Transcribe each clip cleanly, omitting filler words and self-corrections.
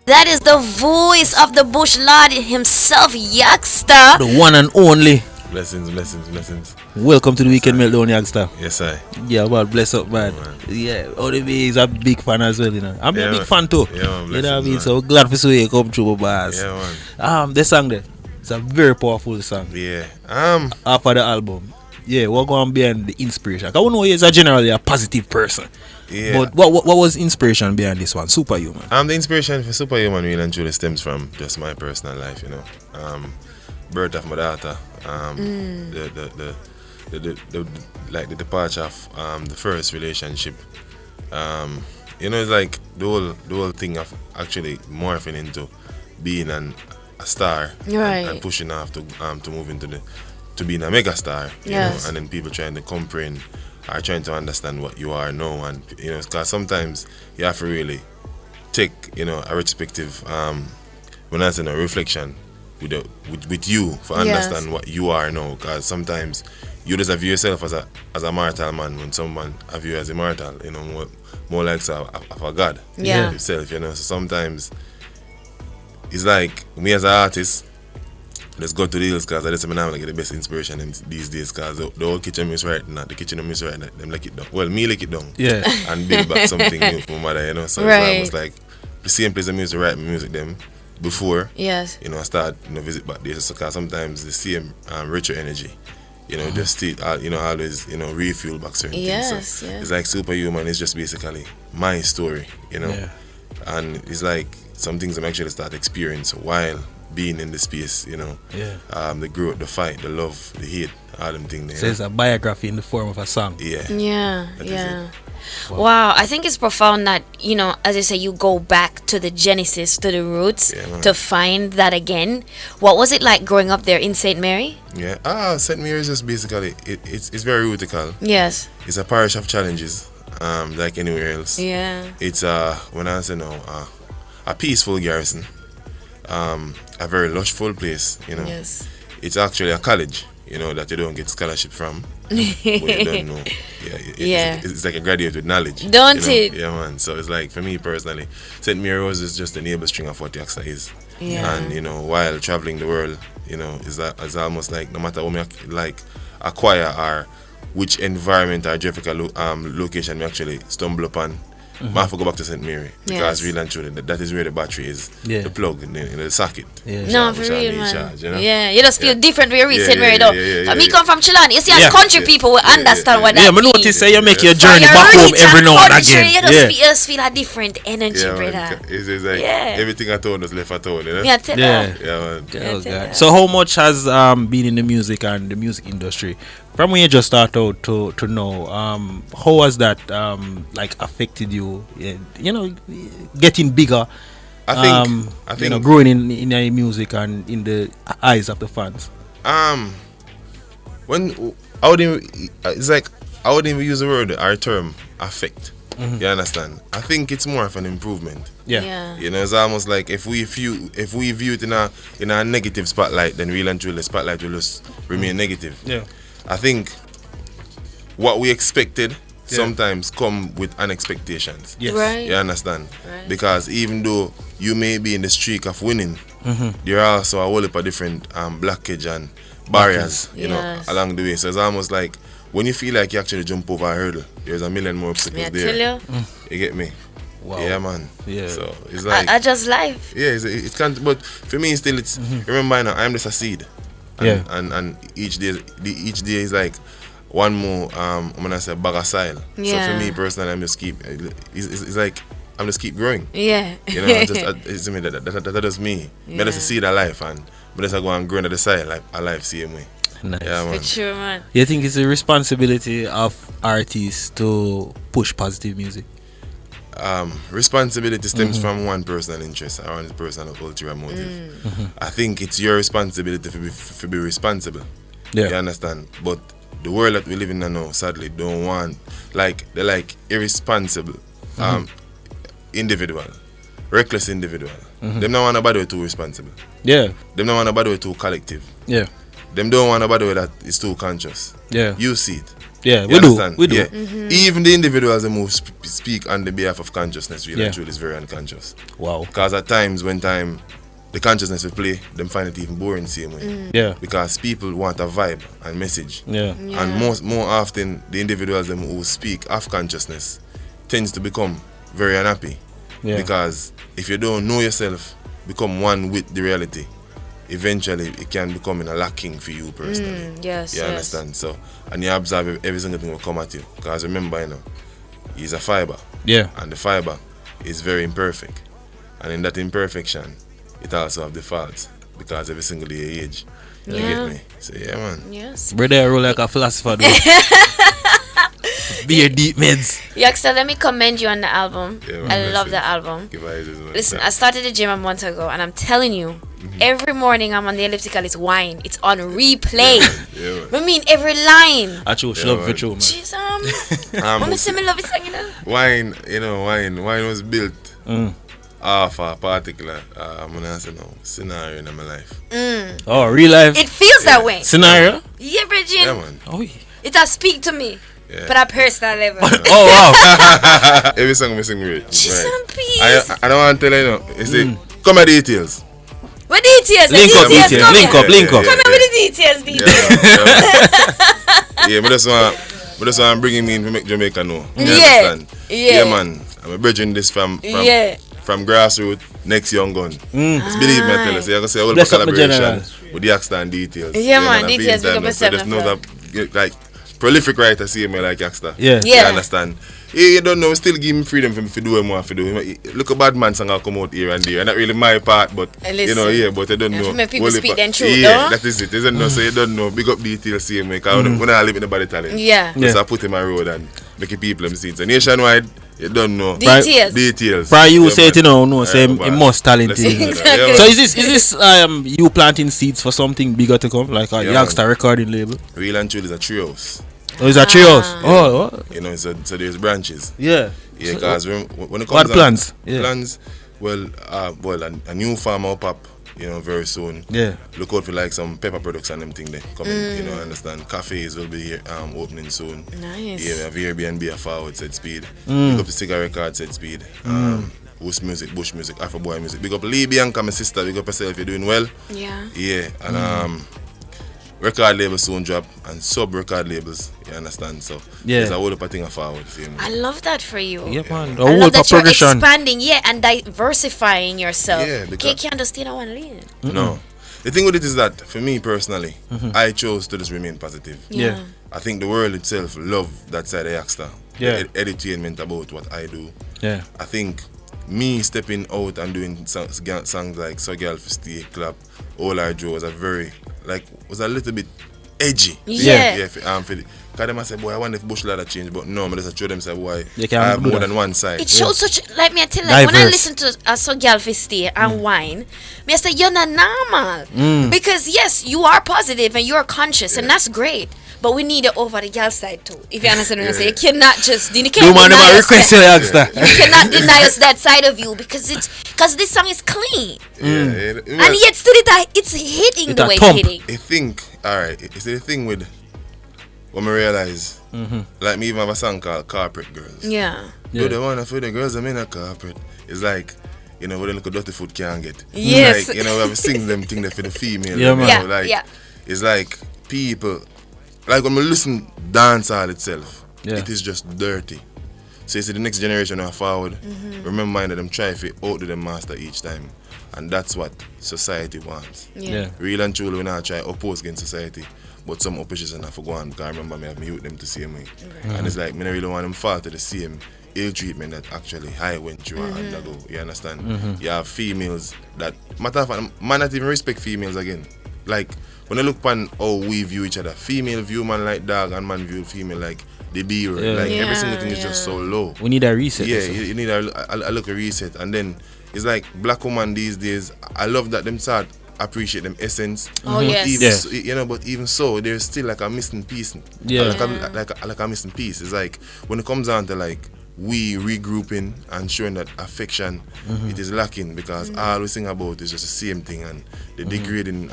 That is the voice of the Bush Lord himself, Yaksta. The one and only. Blessings, blessings, blessings. Welcome to the Weekend Meltdown, Yaksta. Yes, I. Yeah, well, bless up, man. Yeah, ODB is a big fan as well, you know. I'm a big fan too. Yeah, man, you know what I mean? man. So glad for you come through, boss. Yeah, man. The song there, it's a very powerful song. Yeah. After the album. Yeah, what going behind the inspiration? I know he's generally a positive person. Yeah. But what was inspiration behind this one? Superhuman. The inspiration for Superhuman really and truly stems from just my personal life, you know. Birth of my daughter. The departure of the first relationship. You know, it's like the whole thing of actually morphing into being a star, Right. and pushing off to move into to being a mega star, you Yes. know, and then people trying to comprehend or trying to understand what you are now, and you know, because sometimes you have to really take, you know, a retrospective, when I say a reflection with you for Yes. understand what you are now, because sometimes you just view yourself as a mortal man when someone have you as immortal, you know, more like of a god Yeah. himself, you know. So sometimes it's like me as an artist, let's go to the hills because I just get the best inspiration these days, because the whole kitchen is right now, the kitchen is right now, them lick it down. Well, me lick it down. Yeah. And build back something new for my mother, you know. So Right. it's almost like the same place I used to write my music them before, Yes. you know, I start, you know, visit back there. So cause sometimes the same richer energy, you know, just still, you know, always, you know, refuel back certain Yes, things. So yes. it's like Superhuman is just basically my story, you know. Yeah. And it's like some things I'm actually start experience while being in the space, you know. Yeah. The growth, the fight, the love, the hate, all them things there. So it's a biography in the form of a song. Yeah. Yeah, That is yeah. it. Wow, I think it's profound that, you know, as I say, you go back to the genesis, to the roots, Yeah, man. to find that again. What was it like growing up there in St. Mary? Yeah. St. Mary is just basically it's very rutical. Yes. It's a parish of challenges, like anywhere else. Yeah. It's when I say no, a peaceful garrison, a very lushful place, you know. Yes. It's actually a college, you know, that you don't get scholarship from, but you don't know. Yeah. It's like a graduate with knowledge. Don't you know? it? Yeah, man. So it's like, for me personally, St. Mary Rose is just the neighbor string of what Yaksta is. Yeah. And, you know, while traveling the world, you know, it's almost like no matter what me like acquire or which environment or geographical location we actually stumble upon, I have to go back to St. Mary, because Yes. really and truly that is where the battery is, Yeah. the plug in the socket. Yeah. No, Which for I real, need man. charge, you know? Yeah, you just feel Yeah. different when you reach Yeah, St. Mary, yeah, though. yeah, Me yeah. come from Chilani. You see, as Yeah. country people will understand what that Yeah, means. but notice say you make Yeah. your journey From back your home reach every and now and country, again. You just feel a different energy, Yeah, brother. man. It's like Yeah. everything I told us left at all, you know? Yeah, tell Yeah. her. Yeah, man. Oh, Yeah. God. So how much has been in the music and the music industry from when you just start out to now? How has that like affected you? You know, getting bigger. I think you know, growing in your music and in the eyes of the fans. when I wouldn't, it's like I wouldn't even use the word or term affect. You understand? I think it's more of an improvement. Yeah. You know, it's almost like if we view it in a negative spotlight, then real and truly the spotlight will just remain negative. Yeah. I think what we expected Yeah. sometimes come with unexpectations. Yes. Right. You understand? Right. Because even though you may be in the streak of winning, there are also a whole heap of different blockage and barriers, you know, Yes. along the way. So it's almost like when you feel like you actually jump over a hurdle, there's a million more obstacles Me I there. tell you, You get me? Wow. Yeah, man. Yeah. So it's like, I just life. yeah, it can't. But for me, still, it's remember now, I'm just a seed. And, Yeah. and each day is like one more. I'm gonna say bag of soil. So Yeah. for me personally, I'm just keep. It's like I'm just keep growing. Yeah. You know, it's me that is me. Me just a seed of life, and me just go and grow into the soil like a life same way. Nice. Yeah, man. For sure, man. You think it's a responsibility of artists to push positive music? Responsibility stems from one personal interest or one personal ulterior motive. I think it's your responsibility to be responsible. Yeah. You understand? But the world that we live in now, sadly, don't want they're like irresponsible individual, reckless individual. Them don't want nobody too responsible. Yeah. Them don't want nobody too collective. Yeah. Them don't want nobody that is too conscious. Yeah. You see it. Yeah, You we do. understand? We do. Yeah. Even the individuals who speak on the behalf of consciousness really Yeah. and truly is very unconscious. Wow. Because at times when the consciousness will play, them find it even boring the same way. Yeah. Because people want a vibe and message. Yeah. And more often the individuals them who speak of consciousness tends to become very unhappy. Yeah. Because if you don't know yourself, become one with the reality, eventually it can become a lacking for you personally. Yes. You understand? So, and you observe every single thing will come at you. Because remember, he's a fiber. Yeah. And the fiber is very imperfect. And in that imperfection, it also have the faults. Because every single day you age. You get me? So yeah, man. Yes. Brother, I roll like a philosopher. Be your deep meds. Yaksta, let me commend you on the album. Yeah, man, I love listen. the album. Give her this, man. Listen, I started the gym a month ago, and I'm telling you, every morning I'm on the elliptical. It's wine. It's on replay. Yeah, man. I mean, every line. I choose Yeah, love man. for true, man. Jeez, Um, Mama say me love it, you know. wine was built off a particular scenario in my life. Oh, real life It feels that way. scenario. Yeah, Virgin. Yeah, man. Oh, yeah. It does speak to me. Yeah. But at personal level. Oh, wow. Every song we sing with. Jeez, and peace. I don't want to tell you, you see, come at details. What details? The Link up, details details. come Link here. up, link up. Come here with the details, details. Yeah, but that's why I'm bringing me in to make Jamaica know. You Yeah. understand? Yeah. Yeah, man. I'm bridging this from Yeah. grassroots, next young gun. Just believe me, I tell you. So you can say a whole Bless up my collaboration general. with the Yaksta and details. Yeah, man, I'm Details, feeling big up time now. So yourself, just know man. that, like, prolific writer see me like Yaksta. Yeah. Yeah. You understand? You don't know, still give me freedom for me to do what I want to do. Look, a bad man song will come out here and there. Not really my part, but Listen. but I don't And know. for me, people Only speak part- them truth, Yeah, though. that is it. Isn't no, so you don't know. Big up Details see me. Because when I live in the body talent. Yeah. Yeah. So I put him on road and make the people them see it. So nationwide, you don't know. Details. Details. Prior you Yeah, say it, man. no, say Yeah, it man. must talented. Let's do that. Exactly. Yeah, So man. is this you planting seeds for something bigger to come, like a Yeah, Yaksta recording label? Real and Truly is a trios. Or is that trios? Oh, So there's branches. yeah. Yeah, because when it comes What down plans? to Yeah. plans, well, a new farm will pop, very soon. Yeah. Look out for like some pepper products and them thing there coming. I understand. Cafes will be here, opening soon. Nice. Yeah, we have Airbnb a forward said speed. Big up the cigar record said speed. Bush music, Afro boy music. Big up Lee Bianca, my sister. Big up yourself. You're doing well. Yeah. Yeah, and record labels soon drop and sub record labels. You understand? So Yeah. there's a whole heap of thing forward. See me? I love that for you. Yeah, man. I A whole love that you're progression. expanding, and diversifying yourself. Yeah, because- You can't just stay in one lane. No. The thing with it is that, for me personally, I chose to just remain positive. Yeah. I think the world itself love that side of Yaksta. Yeah. The edutainment about what I do. Yeah. I think me stepping out and doing songs like So Girl for Stay Clap, All I Drew was was a little bit edgy. Yeah. Yeah. Because them I say, boy, I want if bush ladder change, but no, I just show them say, boy, You can't I have do more that. than one side. It shows such, like me I tell you, like, when I Diverse. listen to a So Girl for Stay and Wine, me I say, you're not normal. Because yes, you are positive and you're conscious, and that's great. But we need it over the girl side too. If you understand what I say, you cannot just you Do can't man, deny them us request that. you Yaksta. You cannot deny us that side of you because this song is clean. Yeah. And yet still it's hitting It the a way it's thump. hitting. I think, alright, it's the thing with when I realize, like me even have a song called Corporate Girls. Yeah. Do the one for the girls I'm in a corporate. It's like, what a little dirty foot can't get. Yes. Like, we have sing them thing there for the female. Yeah, man. Yeah, Like, yeah. it's like people, like when we listen dancehall itself, Yeah. it is just dirty. So you see the next generation are forward, remember that them try to outdo them master each time. And that's what society wants. Yeah. Real and truly, we not try to oppose against society, but some opposition have to go on. Because I remember me have me youth them to see me. And it's like, me not really want them fall to the same ill treatment that actually I went through and undergo. You understand? You have females that, matter of fact, man not even respect females again. Like, when I look upon how we view each other, female view man like dog and man view female like the B-word. Yeah. Like, Yeah, every single thing is just so low. We need a reset. Yeah, you need a look a reset. And then it's like black woman these days, I love that them start appreciate them essence. Oh, But yes. even Yeah. so, but even so, there's still like a missing piece. Yeah. Like a missing piece. It's like when it comes down to like we regrouping and showing that affection, it is lacking because all we sing about is just the same thing and the degrading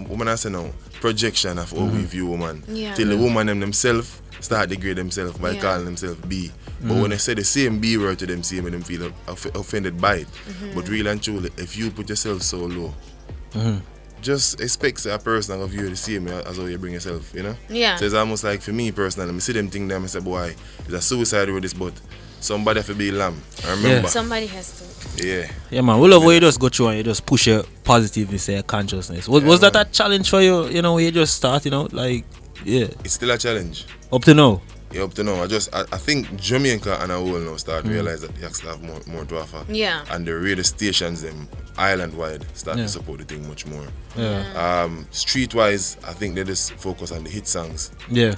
woman I say now, projection of how we view woman. Yeah. Till the woman themselves start degrade themselves by calling themselves B. But when they say the same B word to them, see when them feel offended by it. But really and truly, if you put yourself so low, just expect a person to view you the same as how you bring yourself, you know? Yeah. So it's almost like for me personally, I see them thing there, I say, boy, it's a suicide with this, but somebody have to be lamb. I remember. Somebody has to. Yeah. Yeah, man. We love when you just go through and you just push your positiveness and your consciousness. Was that a challenge for you? You know, when you just start, you know, like, yeah. It's still a challenge. Up to now. Yeah, up to now. I think Jamaica and a whole now start to realize that Yaksta have more to offer. Yeah. And the radio stations, them island wide, start to support the thing much more. Yeah. Street-wise, I think they just focus on the hit songs. Yeah.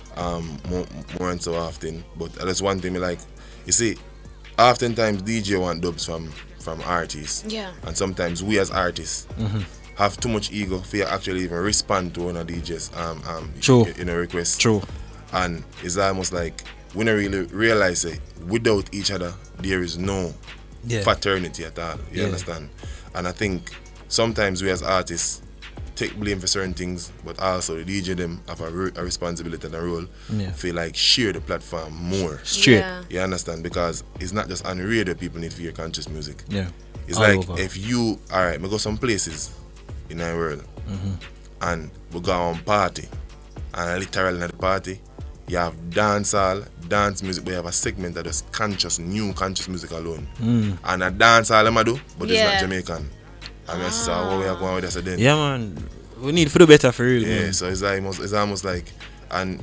More and so often. But that's one thing me like. You see, oftentimes DJ want dubs from artists. Yeah. And sometimes we as artists have too much ego for actually even respond to one of DJs True. Request. True. And it's almost like we don't really realize it. Without each other, there is no fraternity at all. You understand? And I think sometimes we as artists take blame for certain things, but also the DJ them have a responsibility and a role. Feel like share the platform more. Straight. Yeah. You understand? Because it's not just on the radio people need to hear conscious music. Yeah. It's All like over. if you, alright, we go some places in our world and we go on party, and literally at the party you have dancehall, dance music, but you have a segment that is new conscious music alone. And a dancehall them a do, but it's not Jamaican. I mean, so what we are going with this then. Yeah, man. We need to do better for real. Yeah, man. so it's almost like, and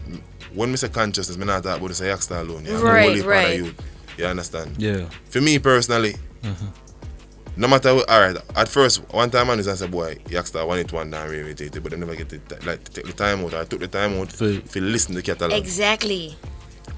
when we say consciousness, I not talk about this Yaksta alone. Yeah, Right, part right. of youth. You understand? Yeah. For me personally, no matter what, alright, at first, one time I said, boy, Yaksta want it one down, but I never get it, like, to take the time out. I took the time out to listen to the catalog. Exactly.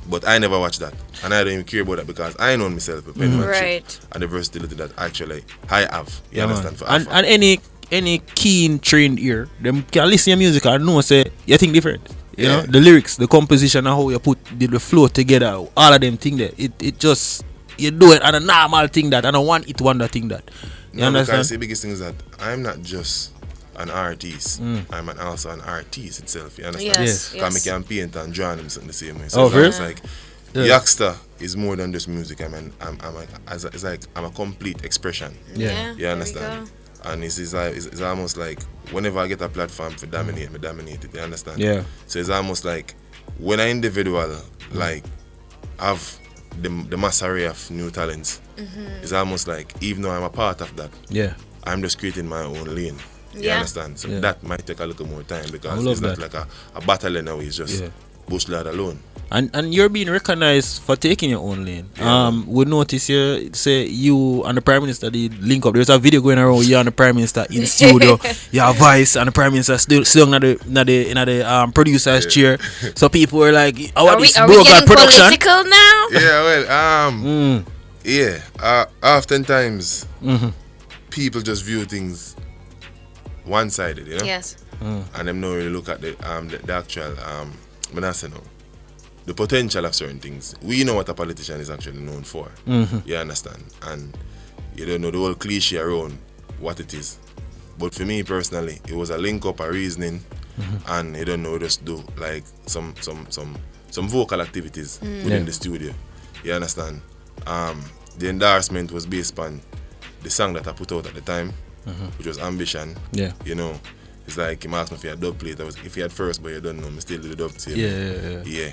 But I never watched that. And I don't even care about that because I know myself, the penmanship Right. and the versatility that actually I have. You Yeah, understand? For man. Afro. And any keen trained ear, them can listen to your music and know say you think different. You know, the lyrics, the composition, and how you put the flow together, all of them thing there. It just you do it and a normal thing that and a one hit wonder thing that. You No, understand? because the biggest thing is that I'm not just an artist. I'm also an artist itself. You understand? Yes. Because I can paint and draw them the same way. Oh, it's really? almost like Yaksta is more than just music. It's like I'm a complete expression. Yeah. You there we understand? go. And it's almost like whenever I get a platform to dominate, I dominate it. You understand? Yeah. So it's almost like when an individual like have the mass array of new talents, it's almost like even though I'm a part of that, Yeah. I'm just creating my own lane. You Yeah. understand? So Yeah. that might take a little more time I because love it's not that. like a battle now. It's just bush lad alone. And you're being recognized for taking your own lane. We notice you say you and the Prime Minister did link up. There's a video going around you and the Prime Minister in studio. You have Vice and the Prime Minister still sitting in the producer's chair. So people were like, "Oh, Are we this getting broker production?" political now? Yeah, well, oftentimes people just view things one-sided, you know. Yes. And them not really look at the actual the potential of certain things. We know what a politician is actually known for. You understand? And you don't know the whole cliche around what it is. But for me personally, it was a link up, a reasoning, and you don't know, just do like some vocal activities within the studio. You understand? The endorsement was based on the song that I put out at the time, which was Ambition. Yeah. You know, it's like he asked me if he had dub plate. If he had first, but you don't know, I still do the dub tape. Yeah.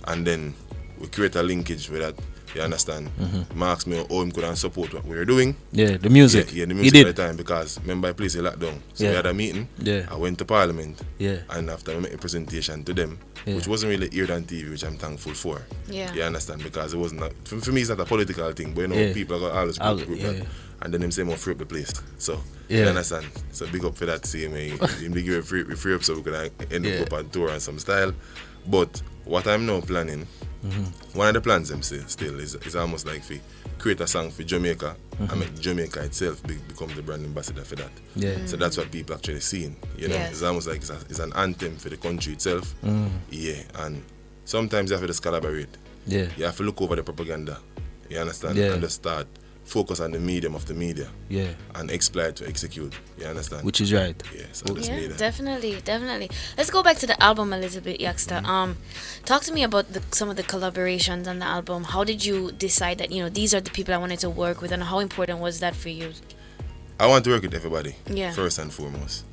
And then we create a linkage with that. You understand? Marks me how him could support what we were doing. Yeah, the music. Yeah, the He music did. at the time because remember I placed a lockdown. So we had a meeting. Yeah. I went to Parliament. Yeah. And after I made a presentation to them, which wasn't really aired on TV, which I'm thankful for. Yeah. You understand? Because it wasn't for me it's not a political thing, but you know people are always group that. And then them say more free up the place. So you understand? So big up for that same way. Him big give free up so we could end up on tour and some style. But what I'm now planning, one of the plans them still is almost like to create a song for Jamaica and make Jamaica itself become the brand ambassador for that. Yeah. So that's what people actually seeing. You know, Yes. it's almost like it's an anthem for the country itself. Yeah, and sometimes you have to just collaborate. Yeah. You have to look over the propaganda. You understand? Yeah. And just start focus on the medium of the media. Yeah. And exploit to execute. You understand? Which is right. Yeah, so that's me there. Definitely. Let's go back to the album a little bit, Yaksta. Talk to me about some of the collaborations on the album. How did you decide that, these are the people I wanted to work with, and how important was that for you? I want to work with everybody. Yeah. First and foremost.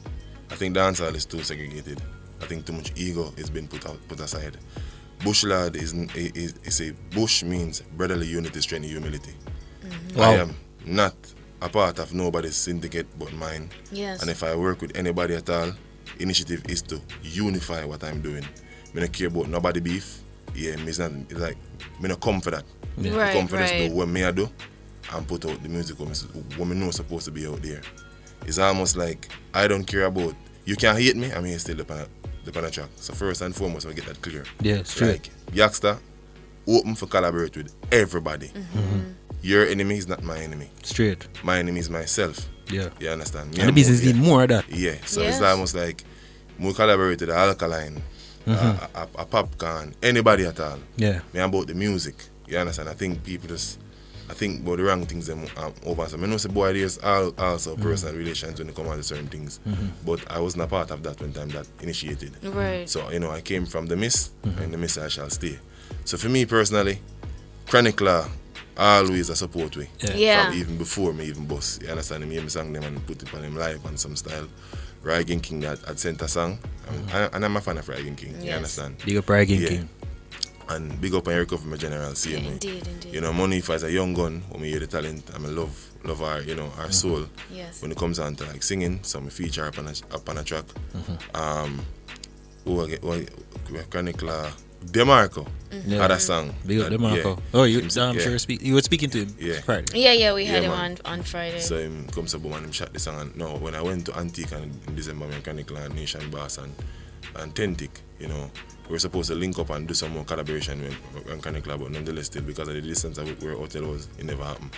I think dancehall is too segregated. I think too much ego is being put aside. Bush lad is a bush means brotherly unity, strength, and humility. Wow. I am not a part of nobody's syndicate but mine. Yes. And if I work with anybody at all, initiative is to unify what I'm doing. I don't care about nobody beef. Yeah, it's like I don't come for that. Yeah. I come for Right. this, do what I do and put out the music what I know is supposed to be out there. It's almost like I don't care about, you can hate me, I'm here still the track. So first and foremost, I get that clear. Yeah, straight. Like Yaksta, open for collaborate with everybody. Your enemy is not my enemy. Straight. My enemy is myself. Yeah. You understand? Me And the business need more of that. Yeah, so Yes. it's almost like we collaborate with the Alkaline, a Popcorn, anybody at all. Yeah. Me about the music. You understand? I think about the wrong things them over. So I know say boy there's also personal relations when it comes to certain things. But I wasn't a part of that when time that initiated. Right. So, I came from the miss and the miss I shall stay. So for me personally, Chronicler always a support way. Yeah. From even before me even boss. You understand? Me hear me sang them and put it on them live and some style. REGGAE King had sent a song. And I'm a fan of REGGAE King. You Yes. understand? Big up REGGAE Yeah. King. And big up and recover my general same way. Indeed. Money if as a young gun, when we hear the talent, I love our, our soul. Yes. When it comes down to like singing, so we feature up on a track. Chronicler DeMarco had a song. Big up that- DeMarco. yeah. Oh, you Yeah. sure you were speaking to him? Yeah. Friday. Yeah, we had Yeah, him man. on Friday. So him comes up and him shot the song. And no, when I went to Antique in December, me and Chronicler and Nation Boss and Tentic, we were supposed to link up and do some more collaboration with Chronicler, but nonetheless still because of the distance of where hotel was, it never happened.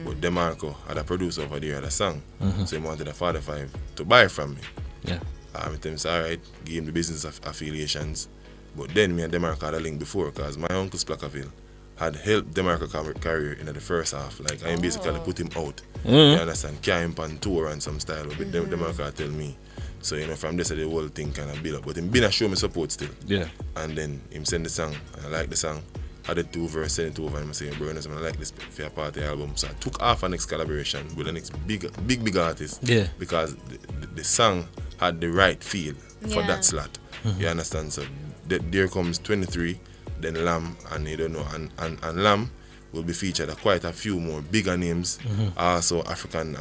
But DeMarco had a producer over there had a song. So he wanted a 45 to buy from me. Yeah. I tell him, say, alright, give him the business affiliations. But then me and DeMarco had a link before because my uncle Splackerville had helped DeMarco career in the first half. Like I basically put him out. You understand? Carry him on tour and some style. But DeMarco tell me. So from this the whole thing kind of build up. But him been a show me support still. Yeah. And then him send the song. And I like the song. Had the 2 verse, send it over and I say, bro, I like this for a party album. So I took off a next collaboration with the next big artist. Yeah. Because the song had the right feel for that slot. You understand? So there comes 23, then Lamb, and and Lamb will be featured quite a few more bigger names. Also African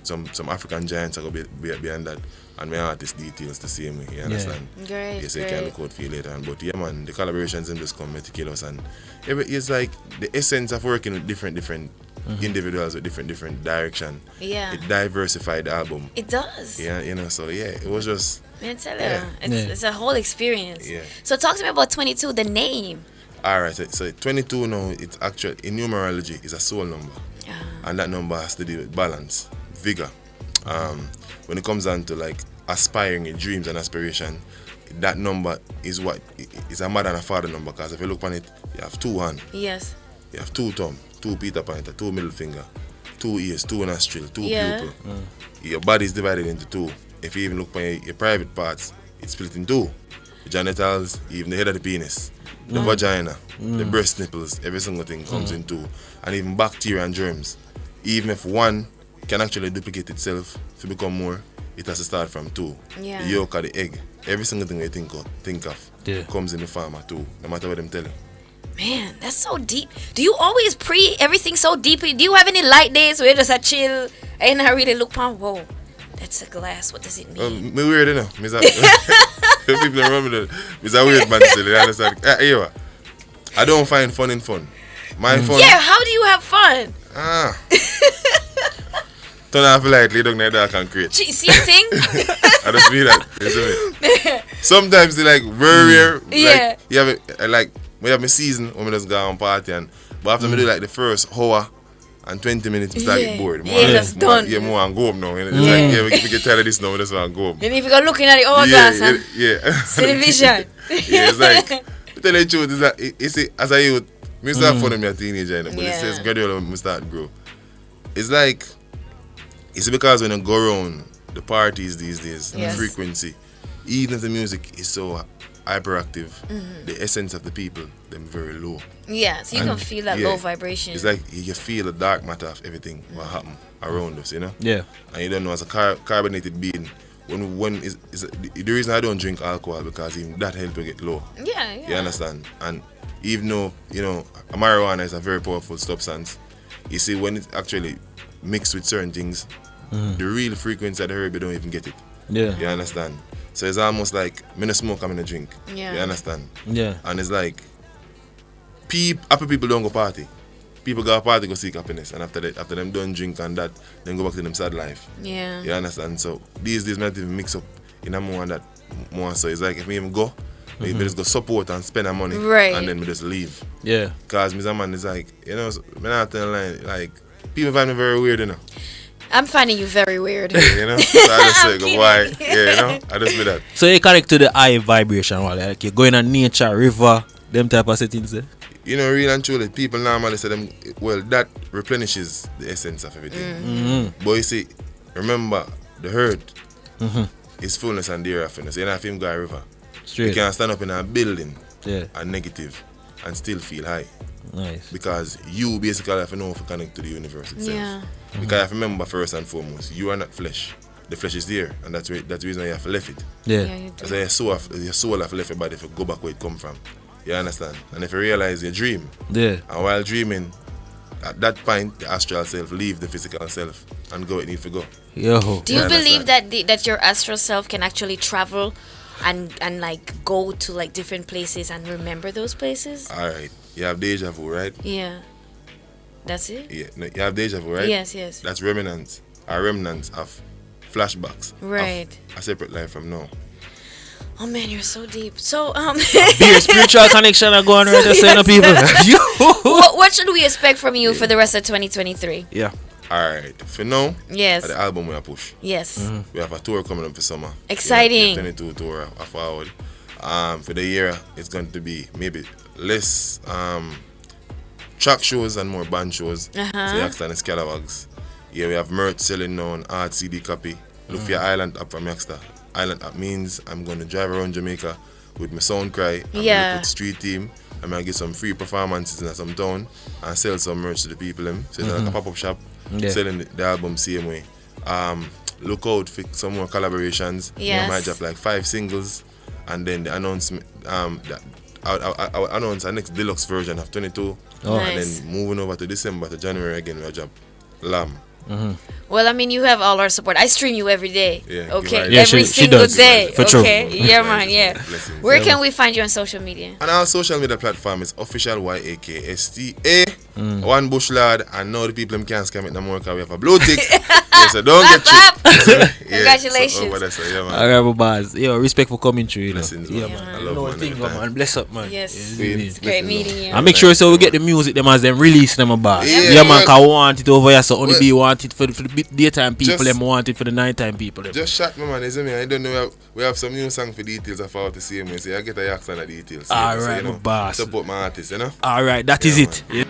some African giants are gonna be behind that. And my artist details the same way, you understand? Great. Yes, you can look out for you later on. But yeah man, the collaborations in just come meticulous and it's like the essence of working with different individuals with different direction. Yeah. It diversified the album. It does. Yeah, so yeah, it was just Man, tell you, Yeah. it's a whole experience. Yeah. So talk to me about 22, the name. alright. So 22 now, it's actually in numerology is a soul number. And that number has to do with balance, vigor. When it comes down to like aspiring in dreams and aspiration, that number is what is a mother and a father number because if you look on it, you have 2 hands, Yes. you have 2 thumbs, 2 Peter Pointer, 2 middle finger, 2 ears, 2 nostril, 2 Yeah. pupil. Your body is divided into 2. If you even look on your private parts, it's split in 2. The genitals, even the head of the penis, the vagina, the breast nipples, every single thing comes in 2. And even bacteria and germs. Even if one can actually duplicate itself to become more, it has to start from 2. Yeah. The yolk or the egg, every single thing you think of Yeah. comes in the form of 2, no matter what them tell you. Man, that's so deep. Do you always pre everything so deeply? Do you have any light days where you just a chill and I really look on, whoa, that's a glass, what does it mean? Me weird, you know. People around me, it's a weird man still, you understand? Yeah, I don't find fun in fun. My fun. Yeah, how do you have fun? Turn off the light, lay down there, dark and create. Same thing? I just feel that. You see me? Sometimes they like very rare. Yeah. Like, you have it, like we have a season when we just go on party but after me do like the first hour and 20 minutes, we start get bored. Yeah, that's done. Yeah, more and go up now. It's like, yeah, we get tired of this now, we just want to go up. And if you go looking at the hourglass, Yeah, huh? yeah. See the vision. Yeah, it's like, to tell you the truth, it's like, as a youth, I start fun when I'm a teenager, but it Yeah. says gradually when I start to grow. it's like, it's because when you go around the parties these days, Yes. the frequency, even if the music is so hyperactive, the essence of the people, them very low. Yeah, so you can feel that yeah, low vibration. It's like you feel the dark matter of everything what happen around us, you know? Yeah. And you don't know, as a carbonated being, when is the reason I don't drink alcohol, because even that helps you get low. Yeah. You understand? And even though, you know, marijuana is a very powerful substance, you see, when it's actually mixed with certain things, the real frequency of the herb, you don't even get it. Yeah. You understand? So it's almost like, me no smoke, I'm in a drink. Yeah. You understand? Yeah. And it's like, happy people don't go party. People go party, go seek happiness, and after them done drink and that, then go back to them sad life. Yeah. You understand? So these days, me not even mix up in a more and that more. So it's like, if me even go, me just go support and spend our money, Right. and then me just leave. Yeah. Cause me man is like, you know, me not telling lie, like, people find me very weird, you know. I'm finding you very weird. You know, so I just say, I'm go why? kidding. Yeah, you know, I just be that. So you connect to the high vibration, like you're going on nature, river, them type of settings there. You know, really and truly, people normally say them, well, that replenishes the essence of everything. But you see, remember, the herd is fullness and the happiness. You know, if him go a river, you Straight. can stand up in a building Yeah. and negative and still feel high. Nice. Because you basically have to know to connect to the universe itself. Yeah. Because you have to remember, first and foremost, you are not flesh. The flesh is there, and that's the reason why you have to left it. Yeah. Yeah, you do. So your soul have to left your body if you go back where it come from. You understand? And if you realize you dream, Yeah. and while dreaming, at that point, the astral self leave the physical self and go where it needs to go. Yo. Do you Yeah, believe that's that your astral self can actually travel and like go to like different places and remember those places? Alright, you have deja vu, right? Yeah. That's it? Yeah, no, you have deja vu, right? Yes. That's remnants of flashbacks. Right. Of a separate life from now. Oh man, you're so deep. So Your spiritual connection are going right there, saying to people. what should we expect from you for the rest of 2023? Yeah. Alright, for now, Yes. the album we are push. Yes. We have a tour coming up for summer. Exciting. 22 tour forward. For the year, it's going to be maybe less track shows and more band shows. So Yaksta and Scalawags. Yeah, we have merch selling now on art CD copy. Look for your Island app from Yaksta. Island app means I'm going to drive around Jamaica with my sound cry. I'm going to put street team. I'm going to get some free performances in some town and sell some merch to the people. So it's like a pop-up shop selling the album same way. Look out for some more collaborations. Yes. We might drop like 5 singles, and then the announcement I'll announce our next deluxe version of 22. Oh. And Nice. then moving over to December to January again, we'll drop Lamb. Well, I mean, you have all our support. I stream you every day. Yeah, Okay, right. Yeah, every she single does. day. For sure. Okay, yeah, Right. man, yeah. Blessings. Where Yeah, can man. we find you on social media? And our social media platform is official YAKSTA, One Bush Lad, and now the people them can't scam it no more because we have a blue tick. Yeah, so don't get tricked. Congratulations. Yeah, man. Alright, boys. Yo, respect for coming through, you know. Blessings, Yeah, man. man. I love No man thing, every time. man. Bless up, man. Yes. Yeah, It's great meeting you. and make sure so we get the music them as them release them about. Yeah, Yeah, man, well- cause we want it over here, so only well- be want it for the daytime people, Just- them want it for the nighttime people. Them. Just shot me, man. Isn't me? I don't know. We have some new song for details of how to see me. So I get a Yaksta and the details. Alright, so, my boss. Support my artists, you know? Alright, that is Yeah, it. Yeah.